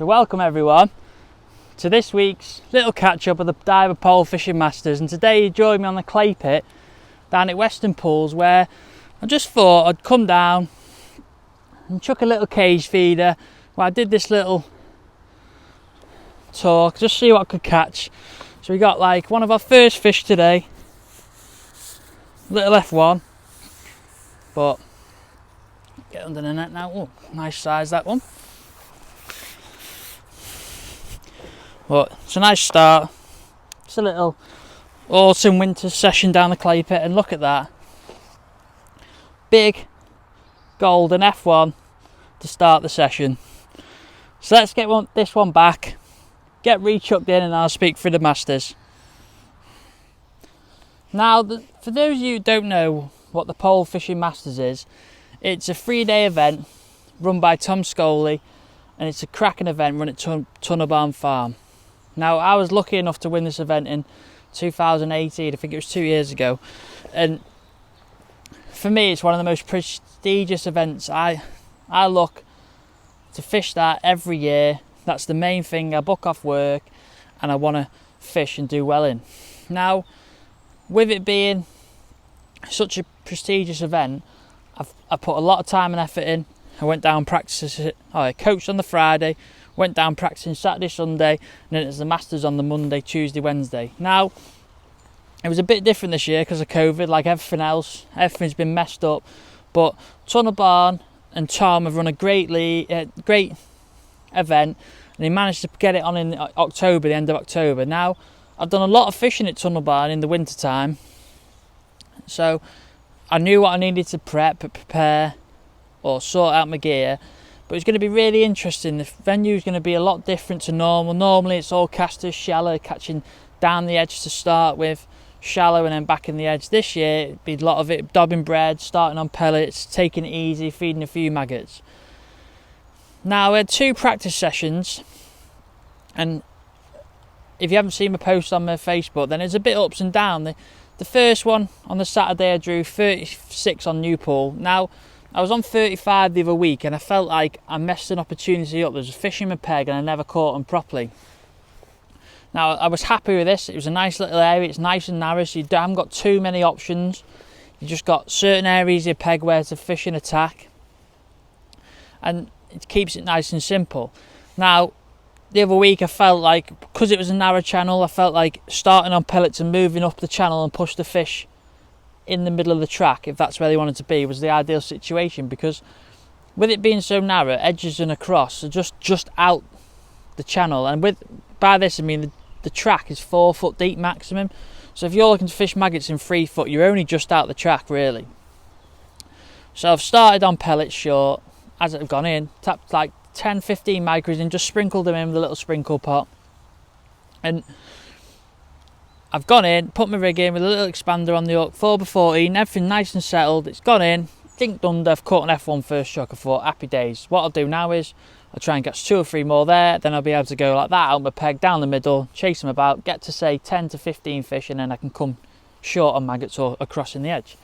welcome everyone to this week's little catch up of the Daiwa Pole Fishing Masters, and today you joined me on the clay pit down at Weston pools, where I just thought I'd come down and chuck a little cage feeder. Well, I did this little talk, just see what I could catch. So we got like one of our first fish today, little F1, but get under the net now. Oh, nice size that one. But it's a nice start. It's a little autumn winter session down the clay pit, and look at that big golden F1 to start the session. So let's get this one back, get re-chucked in, and I'll speak for the Masters. Now, for those of you who don't know what the Pole Fishing Masters is, it's a 3-day event run by Tom Scully, and it's a cracking event run at Tunnel Barn Farm. Now, I was lucky enough to win this event in 2018, I think it was 2 years ago, and for me it's one of the most prestigious events. I look to fish that every year. That's the main thing. I book off work and I want to fish and do well in. Now, with it being such a prestigious event, I put a lot of time and effort in. I went down practices. I coached on the Friday, went down practicing Saturday, Sunday, and then it's the Masters on the Monday, Tuesday, Wednesday. Now, it was a bit different this year because of COVID, like everything else. Everything's been messed up, but Tunnel Barn and Tom have run a great event, and they managed to get it on in October, the end of October. Now, I've done a lot of fishing at Tunnel Barn in the winter time, so I knew what I needed to prepare or sort out my gear. But it's going to be really interesting. The venue is going to be a lot different to normal. Normally it's all casters, shallow, catching down the edge to start with, shallow and then back in the edge. This year it'd be a lot of it dobbing bread, starting on pellets, taking it easy, feeding a few maggots. Now, I had 2 practice sessions, and if you haven't seen my post on my Facebook, then it's a bit ups and down. The first one on the Saturday I drew 36 on new pool. Now, I was on 35 the other week, and I felt like I messed an opportunity up. There was a fish in my peg and I never caught them properly. Now, I was happy with this. It was a nice little area. It's nice and narrow, so you haven't got too many options. You just got certain areas of your peg where to fish and attack, and it keeps it nice and simple. Now, the other week I felt like, because it was a narrow channel, I felt like starting on pellets and moving up the channel and push the fish in the middle of the track, if that's where they wanted to be, was the ideal situation, because with it being so narrow, edges and across are just out the channel. And by this I mean the track is 4 foot deep maximum, so if you're looking to fish maggots in 3 foot, you're only just out the track really. So I've started on pellets short. As I've gone in, tapped like 10-15 micros and just sprinkled them in with a little sprinkle pot, and I've gone in, put my rig in with a little expander on the hook, 4x14, everything nice and settled. It's gone in, dinked under, I've caught an F1 first shock. I thought, happy days. What I'll do now is I'll try and catch 2 or 3 more there, then I'll be able to go like that out my peg down the middle, chase them about, get to say 10 to 15 fish, and then I can come short on maggots or across in the edge.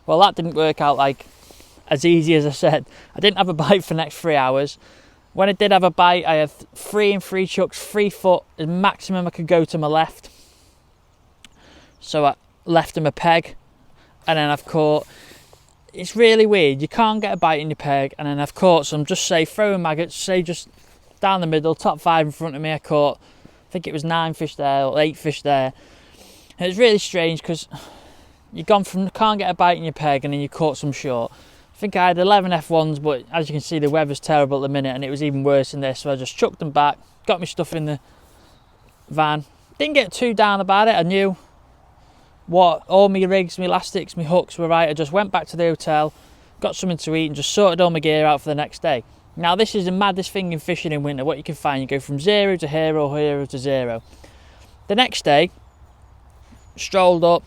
Well, that didn't work out like as easy as I said. I didn't have a bite for the next 3 hours. When I did have a bite, I had 3 and 3 chucks, 3 foot as maximum I could go to my left. So I left him a peg, and then I've caught, it's really weird, you can't get a bite in your peg, and then I've caught some, just say throwing maggots, say just down the middle, top 5 in front of me. I caught, I think it was 9 fish there or 8 fish there. And it's really strange because you've gone from can't get a bite in your peg and then you caught some short. I think I had 11 F1s, but as you can see the weather's terrible at the minute, and it was even worse than this, so I just chucked them back, got my stuff in the van. Didn't get too down about it. I knew what all my rigs, my elastics, my hooks were right. I just went back to the hotel, got something to eat, and just sorted all my gear out for the next day. Now, this is the maddest thing in fishing in winter, what you can find. You go from 0 to hero, hero to 0. The next day, strolled up,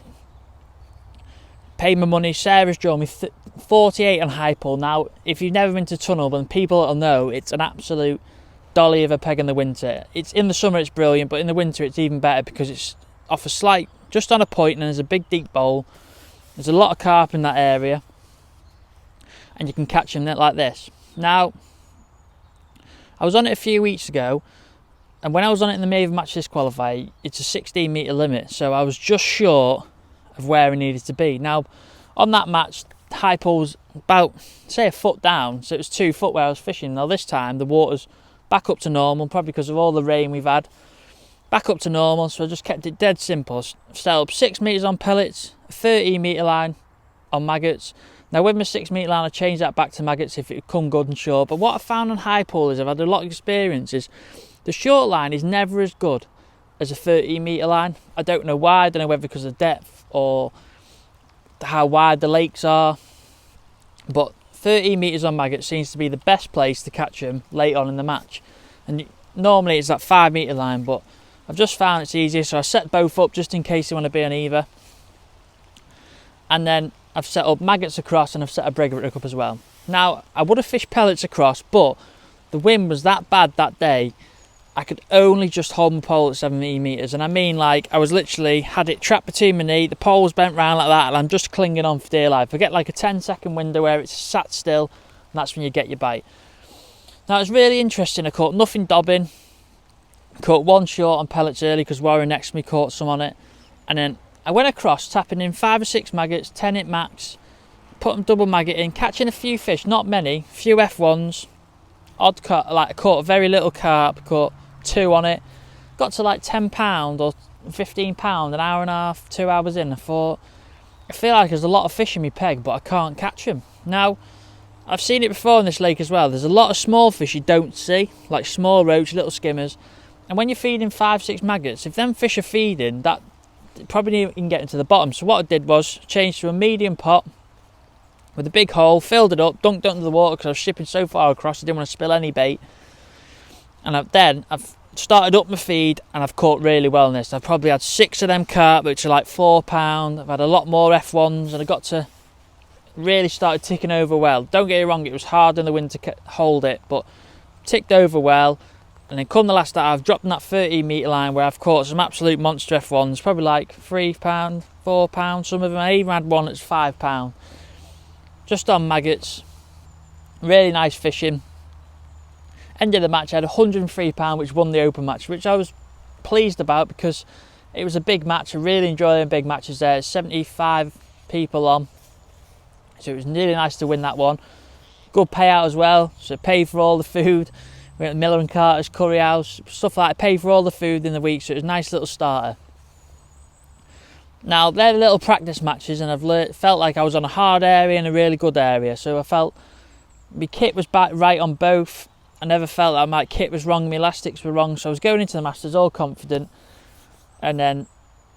paid my money. Sarah's drawn me 48 on high pull. Now, if you've never been to Tunnel, then people will know it's an absolute dolly of a peg in the winter. It's in the summer it's brilliant, but in the winter it's even better because it's off a slight, just on a point, and there's a big deep bowl. There's a lot of carp in that area, and you can catch them like this. Now, I was on it a few weeks ago, and when I was on it in the Maven Match Disqualifier, it's a 16 metre limit, so I was just short of where I needed to be. Now, on that match, the high pole was about, say, a foot down, so it was 2 foot where I was fishing. Now this time, the water's back up to normal, probably because of all the rain we've had. Back up to normal, so I just kept it dead simple. Set up 6 metres on pellets, a 13 metre line on maggots. Now with my 6 metre line, I changed that back to maggots if it would come good and short. But what I found on high pole is I've had a lot of experiences. The short line is never as good as a 13 metre line. I don't know why. I don't know whether because of depth or how wide the lakes are. But 13 metres on maggots seems to be the best place to catch them late on in the match. And normally it's that 5 metre line, but I've just found it's easier, so I set both up just in case you want to be on either. And then I've set up maggots across and I've set a breakaway up as well. Now, I would have fished pellets across, but the wind was that bad that day, I could only just hold my pole at 17 metres. And I mean, like, I was literally, had it trapped between my knee, the pole was bent round like that, and I'm just clinging on for dear life. I get like a 10-second window where it's sat still, and that's when you get your bite. Now, it was really interesting. I caught nothing dobbing. Caught 1 short on pellets early because Warren next to me caught some on it, and then I went across tapping in 5 or 6 maggots, 10 hit max, put them double maggot in, catching a few fish, not many, few F1s, odd cut, like I caught a very little carp, caught 2 on it, got to like £10 or £15 an hour and a half, 2 hours in. I thought, I feel like there's a lot of fish in my peg, but I can't catch them. Now, I've seen it before in this lake as well, there's a lot of small fish you don't see, like small roach, little skimmers. And when you're feeding 5-6 maggots, if them fish are feeding, that probably you can get into the bottom. So what I did was change to a medium pot with a big hole, filled it up, dunked it under the water because I was shipping so far across, I didn't want to spill any bait. And I've started up my feed, and I've caught really well in this. I've probably had 6 of them carp, which are like £4. I've had a lot more F1s, and I got to really started ticking over well. Don't get me wrong, it was hard in the wind to hold it, but ticked over well. And then come the last hour, I've dropped in that 13 metre line where I've caught some absolute monster F1s, probably like £3, £4, some of them. I even had one that's £5. Just on maggots. Really nice fishing. End of the match, I had £103, which won the open match, which I was pleased about because it was a big match. I really enjoy them big matches there. 75 people on. So it was really nice to win that one. Good payout as well, so paid for all the food. We went to Miller and Carter's Curry House, stuff like that. Paid for all the food in the week, so it was a nice little starter. Now, they're little practice matches, and I've felt like I was on a hard area and a really good area, so I felt my kit was back right on both. I never felt that my kit was wrong, my elastics were wrong, so I was going into the Masters all confident, and then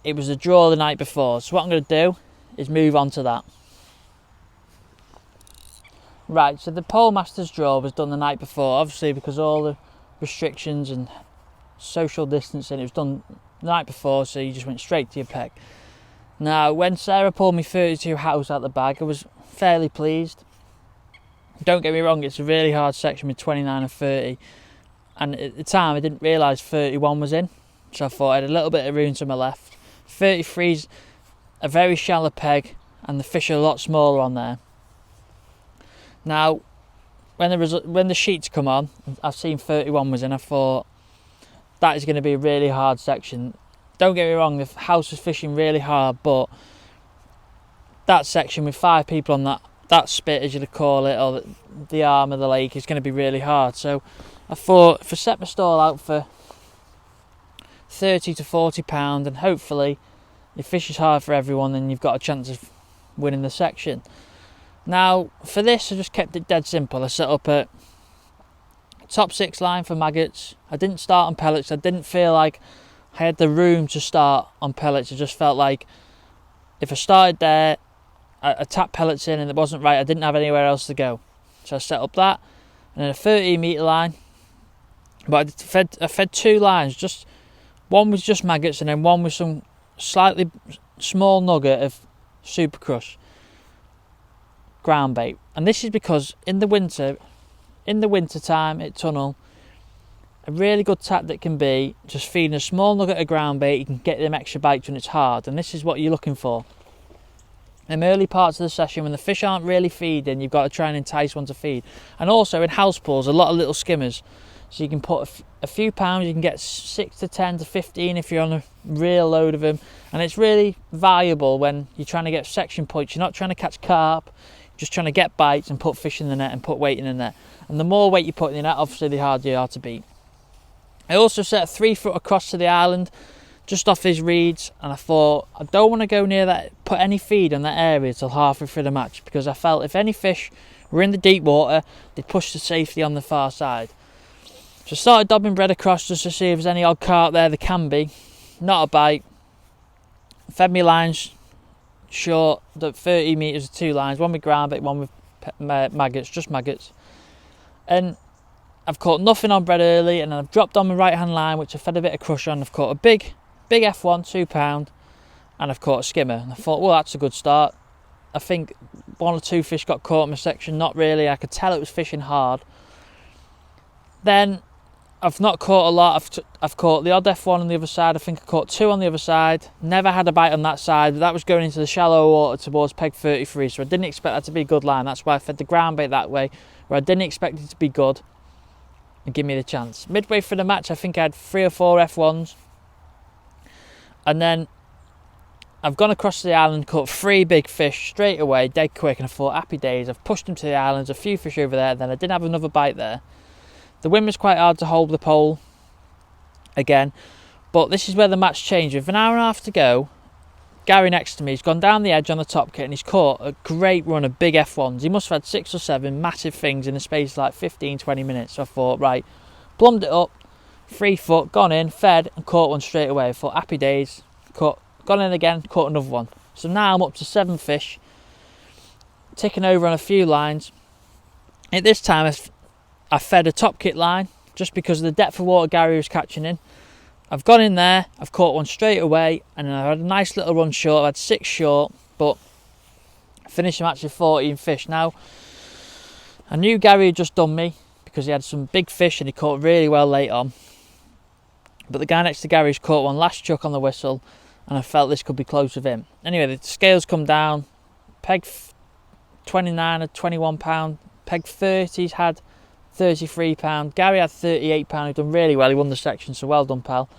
it was a draw the night before. So what I'm going to do is move on to that. Right, so the Pole Masters draw was done the night before, obviously because all the restrictions and social distancing, it was done the night before, so you just went straight to your peg. Now, when Sarah pulled me 32 house out the bag, I was fairly pleased. Don't get me wrong, it's a really hard section with 29 and 30, and at the time I didn't realise 31 was in, so I thought I had a little bit of room to my left. 33's a very shallow peg, and the fish are a lot smaller on there. Now, when the sheets come on, I've seen 31 was in, I thought that is going to be a really hard section. Don't get me wrong, the house was fishing really hard, but that section with 5 people on that spit, as you'd call it, or the arm of the lake, is going to be really hard. So I thought if I set my stall out for £30 to £40, and hopefully if fish is hard for everyone, then you've got a chance of winning the section. Now, for this, I just kept it dead simple. I set up a top 6 line for maggots. I didn't start on pellets. I didn't feel like I had the room to start on pellets. I just felt like if I started there, I tapped pellets in and it wasn't right. I didn't have anywhere else to go. So I set up that, and then a 13 metre line. But I fed 2 lines. Just one was just maggots, and then one with some slightly small nugget of Super Crush ground bait. And this is because in the winter time at Tunnel, a really good tactic can be just feeding a small nugget of ground bait. You can get them extra bites when it's hard, and this is what you're looking for. In the early parts of the session, when the fish aren't really feeding, you've got to try and entice one to feed. And also in house pools, a lot of little skimmers. So you can put a few pounds, you can get 6 to 10 to 15 if you're on a real load of them. And it's really valuable when you're trying to get section points. You're not trying to catch carp, you're just trying to get bites and put fish in the net and put weight in the net. And the more weight you put in the net, obviously the harder you are to beat. I also set a 3 foot across to the island, just off these reeds, and I thought I don't want to go near that, put any feed on that area till halfway through the match, because I felt if any fish were in the deep water, they'd push to safety on the far side. So I started dobbing bread across just to see if there's any odd carp there can be. Not a bite. Fed me lines short, 30 metres of 2 lines, one with groundbait, one with maggots, just maggots. And I've caught nothing on bread early, and then I've dropped on my right hand line, which I fed a bit of crush on. I've caught a big F1, £2, and I've caught a skimmer. And I thought, well, that's a good start. I think 1 or 2 fish got caught in my section, not really. I could tell it was fishing hard. Then I've not caught a lot. I've caught the odd F1 on the other side. I think I caught 2 on the other side. Never had a bite on that side, but that was going into the shallow water towards peg 33, so I didn't expect that to be a good line. That's why I fed the ground bait that way, where I didn't expect it to be good and give me the chance. Midway through the match, I think I had 3 or 4 F1s, and then I've gone across the island, caught 3 big fish straight away, dead quick, and I thought, happy days. I've pushed them to the islands, a few fish over there, then I didn't have another bite there. The wind was quite hard to hold the pole again, but this is where the match changed. With an hour and a half to go, Gary next to me, he's gone down the edge on the top kit and he's caught a great run of big F1s. He must have had 6 or 7 massive things in the space of like 15-20 minutes. So I thought, right, plumbed it up, 3 foot, gone in, fed and caught one straight away. I thought, happy days, gone in again, caught another one. So now I'm up to 7 fish, ticking over on a few lines. At this time I fed a top kit line just because of the depth of water Gary was catching in. I've gone in there, I've caught one straight away, and then I had a nice little run short. I had 6 short, but I finished the match with 14 fish. Now, I knew Gary had just done me because he had some big fish and he caught really well late on. But the guy next to Gary's caught one last chuck on the whistle, and I felt this could be close with him. Anyway, the scales come down. Peg 29 had £21, peg 30's had £33. Gary had £38. He'd done really well. He won the section, so well done, pal.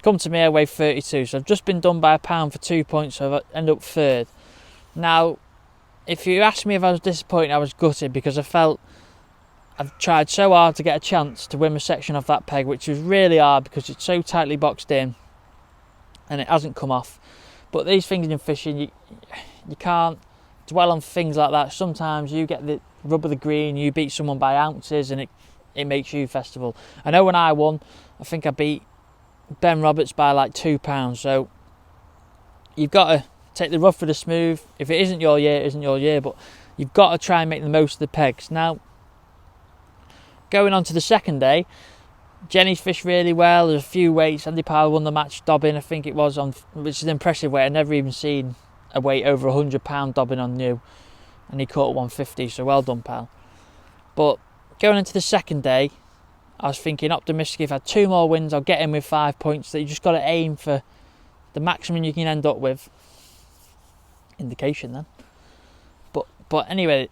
Come to me, I weighed 32, so I've just been done by £1 for 2 points, so I've ended up 3rd. Now, if you ask me if I was disappointed, I was gutted because I felt I've tried so hard to get a chance to win my section off that peg, which was really hard because it's so tightly boxed in and it hasn't come off. But these things in fishing, you can't dwell on things like that. Sometimes you get the rub of the green, you beat someone by ounces and it makes you festival. I know when I won, I think I beat Ben Roberts by like £2, so you've got to take the rough with the smooth. If it isn't your year, it isn't your year, but you've got to try and make the most of the pegs. Now, going on to the second day, Jenny's fished really well. There's a few weights. Andy Powell won the match dobbing, I think it was, on, which is an impressive weight. I've never even seen a weight over £100 dobbing on new, and he caught 150, so well done, pal. But going into the second day, I was thinking optimistic, if I had 2 more wins I'll get in with 5 points. That you just got to aim for the maximum you can end up with. Indication then. But anyway,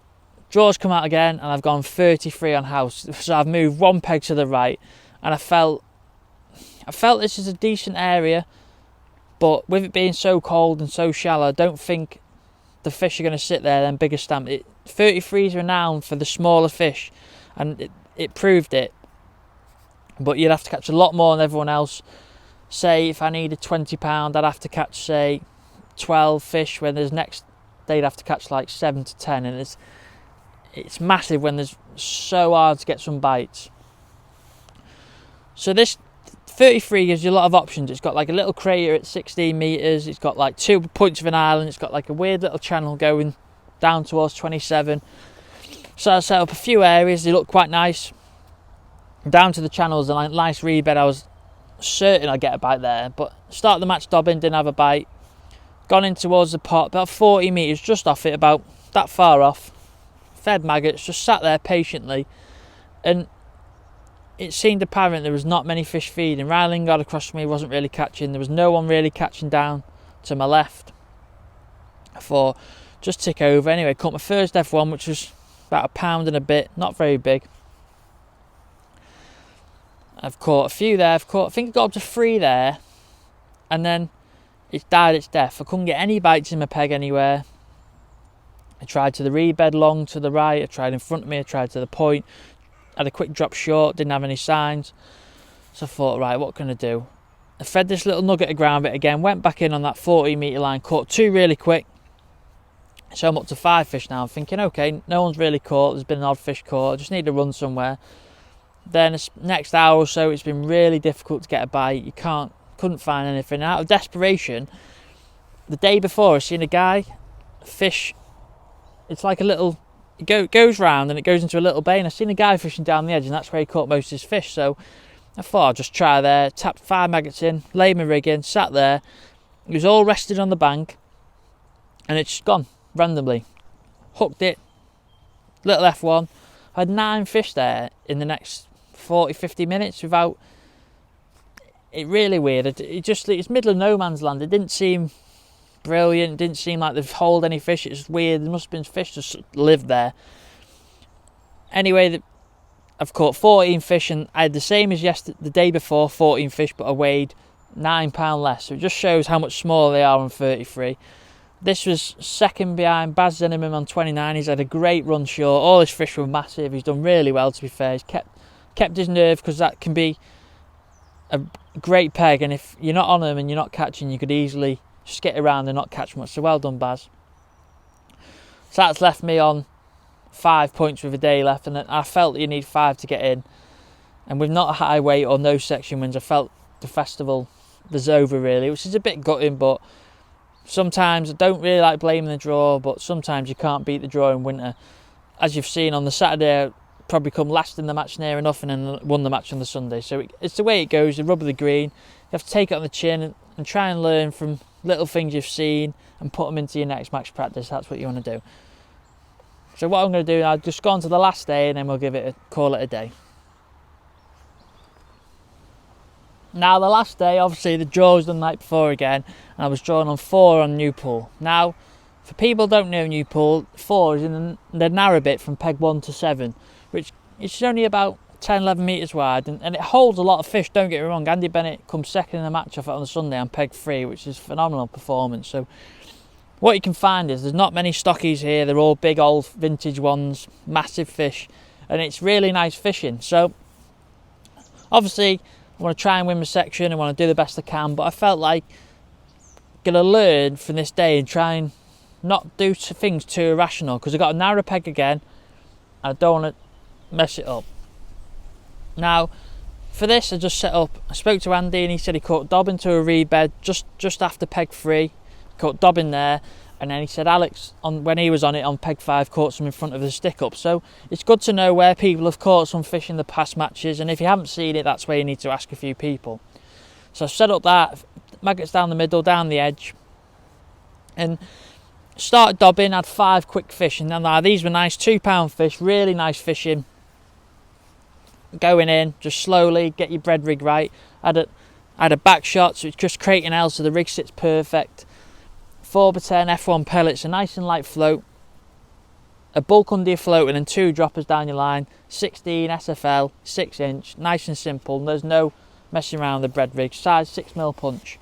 draws come out again and I've gone 33 on house, so I've moved 1 peg to the right, and I felt this is a decent area, but with it being so cold and so shallow, I don't think the fish are going to sit there, then bigger stamp. 33 is renowned for the smaller fish, and it proved it. But you'd have to catch a lot more than everyone else. Say if I needed £20, I'd have to catch, say, 12 fish, when there's next they'd have to catch like 7 to 10, and it's massive when there's so hard to get some bites. So this 33 gives you a lot of options. It's got like a little crater at 16 metres, it's got like 2 points of an island, it's got like a weird little channel going down towards 27. So I set up a few areas, they look quite nice. Down to the channels, a nice reed bed. I was certain I'd get a bite there, but start the match dobbing, didn't have a bite. Gone in towards the pot, about 40 metres just off it, about that far off. Fed maggots, just sat there patiently, and it seemed apparent there was not many fish feeding. Ryling got across from me, wasn't really catching. There was no one really catching down to my left. I thought, just tick over. Anyway, caught my first F1, which was about £1 and a bit, not very big. I've caught a few there. I think I got up to 3 there, and then it's died its death. I couldn't get any bites in my peg anywhere. I tried to the reed bed long to the right, I tried in front of me, I tried to the point, had a quick drop short, didn't have any signs. So I thought, right, what can I do? I fed this little nugget of ground bait again, went back in on that 14 metre line, caught 2 really quick. So I'm up to 5 fish now. I'm thinking, okay, no one's really caught, there's been an odd fish caught, I just need to run somewhere. Then the next hour or so, it's been really difficult to get a bite. You couldn't find anything. Out of desperation, the day before I seen a guy fish. It's like a little, it goes round and it goes into a little bay, and I seen a guy fishing down the edge, and that's where he caught most of his fish. So I thought I'd just try there, tapped 5 maggots in, laid my rig in, sat there. It was all rested on the bank, and it's just gone randomly. Hooked it, little F1. I had 9 fish there in the next 40-50 minutes without. It really weird. It's middle of no man's land. It didn't seem brilliant. It didn't seem like they've hauled any fish. It's weird. There must have been fish just lived there. Anyway, I've caught 14 fish, and I had the same as the day before, 14 fish, but I weighed £9 less. So it just shows how much smaller they are on 33. This was second behind Baz Zinneman on 29. He's had a great run short. All his fish were massive. He's done really well, to be fair. He's kept his nerve, because that can be a great peg, and if you're not on him and you're not catching, you could easily skit around and not catch much. So well done, Baz. So that's left me on 5 points with a day left, and I felt you need 5 to get in, and with not a high weight or no section wins, I felt the festival was over really, which is a bit gutting. But sometimes I don't really like blaming the draw, but sometimes you can't beat the draw in winter. As you've seen on the Saturday, I probably come last in the match near enough, and then won the match on the Sunday. So it's the way it goes, the rub of the green. You have to take it on the chin and try and learn from little things you've seen and put them into your next match practice. That's what you want to do. So what I'm going to do, I'll just go on to the last day, and then we'll call it a day. Now the last day, obviously the draw was the night before again, and I was drawn on 4 on Newpool. Now, for people who don't know Newpool, 4 is in the narrow bit from peg 1 to 7, which is only about 10-11 metres wide, and it holds a lot of fish, don't get me wrong. Andy Bennett comes second in the match off it on the Sunday on peg 3, which is a phenomenal performance. So what you can find is there's not many stockies here. They're all big old vintage ones, massive fish, and it's really nice fishing. So obviously I want to try and win my section, I want to do the best I can, but I felt like I'm going to learn from this day and try and not do things too irrational, because I got a narrow peg again and I don't want to mess it up. Now for this, I just set up, I spoke to Andy, and he said he caught dob into a reed bed just after peg 3, caught dob in there, and then he said Alex, when he was on it on peg 5, caught some in front of the stick up. So it's good to know where people have caught some fish in the past matches, and if you haven't seen it, that's where you need to ask a few people. So I set up that, maggots down the middle, down the edge, and started dobbing, had 5 quick fish, and then these were nice £2 fish, really nice fishing. Going in, just slowly, get your bread rig right. I had a back shot, so it's just creating L, so the rig sits perfect. 4x10 F1 pellets, a nice and light float, a bulk under your float, and then 2 droppers down your line. 16 SFL, 6 inch, nice and simple. There's no messing around with the bread rig. Size 6mm punch.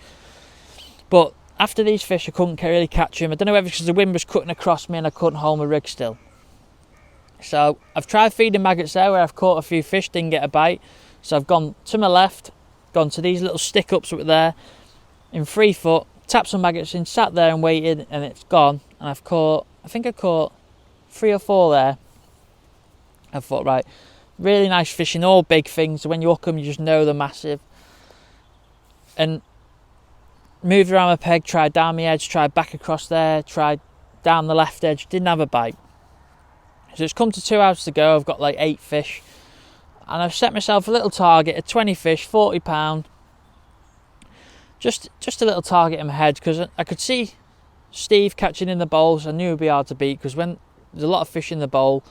But after these fish, I couldn't really catch them. I don't know whether it's because the wind was cutting across me and I couldn't hold my rig still. So I've tried feeding maggots there where I've caught a few fish, didn't get a bite. So I've gone to my left, gone to these little stick ups up there in 3 foot, tapped some maggots in, sat there and waited, and it's gone. And I think I caught 3 or 4 there. I thought, right, really nice fishing, all big things. So when you hook them, you just know they're massive. And moved around my peg, tried down the edge, tried back across there, tried down the left edge, didn't have a bite. So it's come to 2 hours to go. I've got like 8 fish, and I've set myself a little target of 20 fish, £40. Just a little target in my head, because I could see Steve catching in the bowl, so I knew it would be hard to beat, because when there's a lot of fish in the bowl,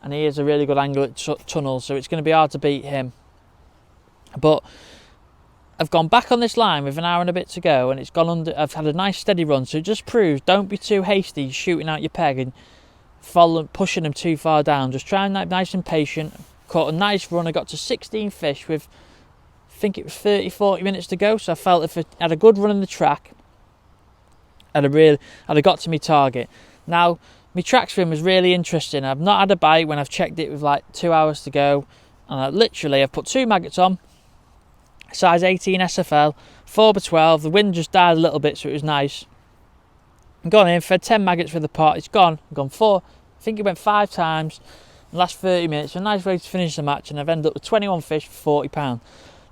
and he has a really good angle at tunnel, so it's going to be hard to beat him. But I've gone back on this line with an hour and a bit to go, and it's gone under. I've had a nice steady run, so it just proves don't be too hasty shooting out your peg and pushing them too far down. Just try and be nice and patient. Caught a nice run. I got to 16 fish with think it was 30-40 minutes to go, so I felt if I had a good run in the track, I'd have got to my target. Now, my track swim was really interesting. I've not had a bite when I've checked it with like 2 hours to go, and I've put 2 maggots on, size 18 SFL, 4x12. The wind just died a little bit, so it was nice. Gone in, fed 10 maggots with the pot. It's gone. I've gone 4. I think it went 5 times in the last 30 minutes. A nice way to finish the match, and I've ended up with 21 fish for £40.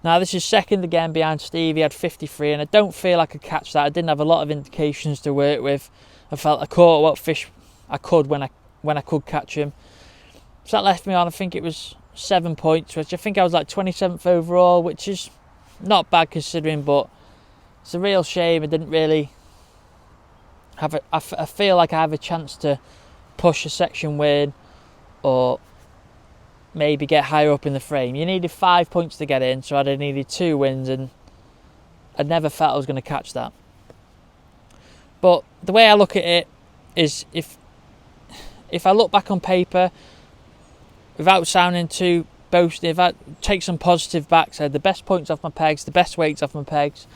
Now this is second again behind Steve. He had 53, and I don't feel I could catch that. I didn't have a lot of indications to work with. I felt I caught what fish I could when I could catch him. So that left me on, I think it was 7 points, which I think I was like 27th overall, which is not bad considering, but it's a real shame I didn't really have I feel like I have a chance to push a section win or maybe get higher up in the frame. You needed 5 points to get in, so I'd have needed 2 wins, and I never felt I was going to catch that. But the way I look at it is, if I look back on paper, without sounding too boasting, if I take some positive back, so the best points off my pegs, the best weights off my pegs.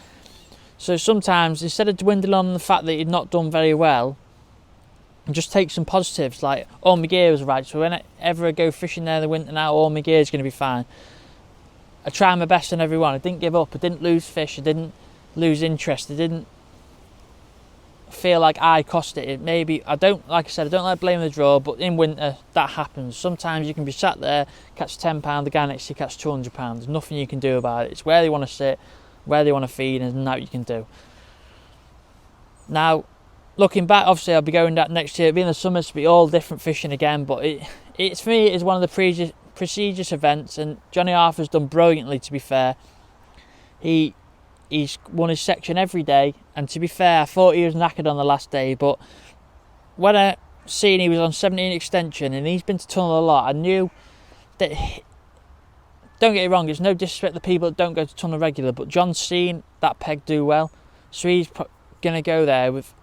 So sometimes, instead of dwindling on the fact that you'd not done very well, and just take some positives, like all my gear was right, so whenever I go fishing there in the winter now, all my gear is going to be fine. I try my best on every one. I didn't give up, I didn't lose fish, I didn't lose interest, I didn't feel like I cost it. I don't like blaming the draw, but in winter that happens. Sometimes you can be sat there, catch £10, the guy next to you catch £200. There's nothing you can do about it. It's where they want to sit, where they want to feed, and nothing you can do. Now, looking back, obviously I'll be going that next year. It'll be in the summer, to be all different fishing again, but it's for me, it is one of the prestigious events, and Johnny Arthur's done brilliantly, to be fair. He's won his section every day, and to be fair, I thought he was knackered on the last day, but when I seen he was on 17 extension and he's been to tunnel a lot, I knew that, don't get me wrong, there's no disrespect to people that don't go to tunnel regular, but John's seen that peg do well, so he's going to go there with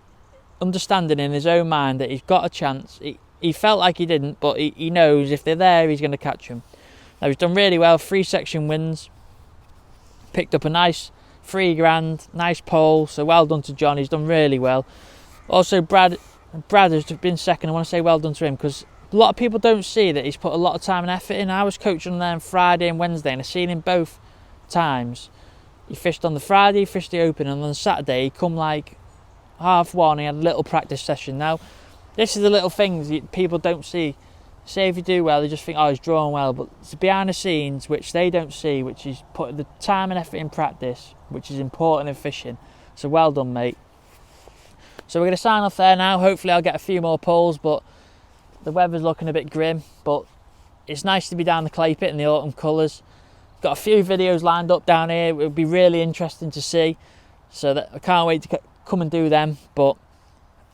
understanding in his own mind that he's got a chance. He felt like he didn't, but he knows if they're there, he's going to catch them. Now, he's done really well, 3 section wins, picked up a nice £3,000, nice pole, so well done to John. He's done really well. Also, Brad has been second. I want to say well done to him, because a lot of people don't see that he's put a lot of time and effort in. I was coaching there on Friday and Wednesday, and I've seen him both times. He fished on the Friday, he fished the Open, and on Saturday he come like 1:30. He had a little practice session. Now, this is the little things that people don't see. Say if you do well, they just think, oh, he's drawn well, but it's behind the scenes which they don't see, which is putting the time and effort in practice, which is important in fishing. So well done, mate. So we're going to sign off there now. Hopefully I'll get a few more poles, but the weather's looking a bit grim, but it's nice to be down the clay pit in the autumn colours. Got a few videos lined up down here. It would be really interesting to see, so that I can't wait to come and do them. But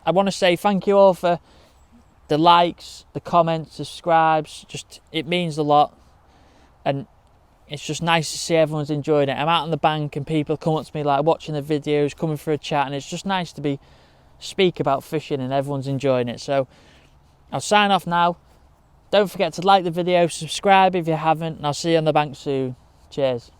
I want to say thank you all for the likes, the comments, subscribes. Just, it means a lot, and it's just nice to see everyone's enjoying it. I'm out on the bank and people come up to me like watching the videos, coming for a chat, and it's just nice to speak about fishing and everyone's enjoying it. So I'll sign off now. Don't forget to like the video, subscribe if you haven't, and I'll see you on the bank soon. Cheers.